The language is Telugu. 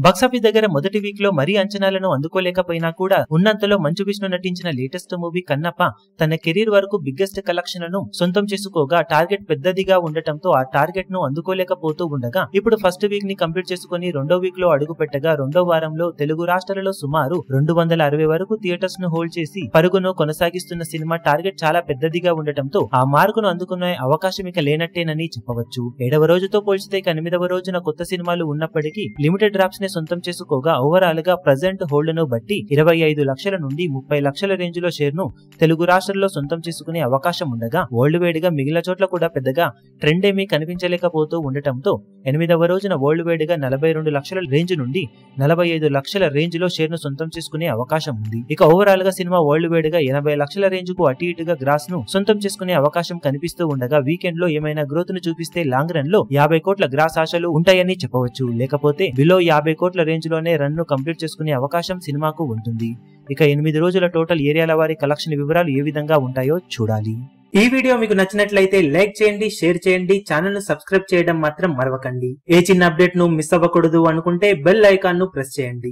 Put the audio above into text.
బాక్సాఫీస్ దగ్గర మొదటి వీక్ లో మరీ అంచనాలను అందుకోలేకపోయినా కూడా ఉన్నంతలో మంచు విష్ణు నటించిన లేటెస్ట్ మూవీ కన్నప్ప తన కెరీర్ వరకు బిగ్గెస్ట్ కలెక్షన్లను సొంతం చేసుకోగా టార్గెట్ పెద్దదిగా ఉండటంతో ఆ టార్గెట్ ను అందుకోలేకపోతూ ఉండగా ఇప్పుడు ఫస్ట్ వీక్ ని కంప్లీట్ చేసుకుని రెండో వీక్ లో అడుగు పెట్టగా రెండో వారంలో తెలుగు రాష్ట్రాలలో సుమారు 260 వరకు థియేటర్స్ ను హోల్డ్ చేసి పరుగును కొనసాగిస్తున్న సినిమా టార్గెట్ చాలా పెద్దదిగా ఉండటంతో ఆ మార్కును అందుకునే అవకాశం ఇక లేనట్టేనని చెప్పవచ్చు. 7వ రోజుతో పోల్చితే ఇక 8వ రోజున కొత్త సినిమాలు ఉన్నప్పటికీ లిమిటెడ్ డ్రాప్స్ ని సొంతం చేసుకోగా ఓవరాల్ గా ప్రజెంట్ హోల్డ్ ను బట్టి 25 లక్షల నుండి 30 లక్షల రేంజ్ లో షేర్ ను తెలుగు రాష్ట్రాల్లో సొంతం చేసుకునే అవకాశం ఉండగా వరల్డ్ వైడ్ గా మిగిలిన చోట్ల కూడా పెద్దగా ట్రెండ్ ఏమీ కనిపించలేకపోతూ ఉండటంతో 8వ రోజున వరల్డ్ వైడ్ గా 42 లక్షల రేంజ్ నుండి 45 లక్షల రేంజ్ లో షేర్ ను సొంతం చేసుకునే అవకాశం ఉంది. ఇక ఓవరాల్ గా సినిమా వరల్డ్ వైడ్ గా 80 లక్షల రేంజ్ కు అటు ఇటుగా గ్రాస్ ను సొంతం చేసుకునే అవకాశం కనిపిస్తూ ఉండగా వీకెండ్ లో ఏమైనా గ్రోత్ ను చూపిస్తే లాంగ్ రన్ లో 50 కోట్ల గ్రాస్ ఆశలు ఉంటాయని చెప్పవచ్చు. లేకపోతే బిలో 50 కోట్ల రేంజ్ లోనే రన్ ను కంప్లీట్ చేసుకునే అవకాశం సినిమాకు ఉంటుంది. ఇక 8 రోజుల టోటల్ ఏరియాల వారి కలెక్షన్ వివరాలు ఏ విధంగా ఉంటాయో చూడాలి. ఈ వీడియో మీకు నచ్చినట్లయితే లైక్ చేయండి, షేర్ చేయండి, ఛానల్ ను సబ్స్క్రైబ్ చేయడం మాత్రం మరవకండి. ఏ చిన్న అప్డేట్ ను మిస్ అవ్వకూడదు అనుకుంటే బెల్ ఐకాన్ ను ప్రెస్ చేయండి.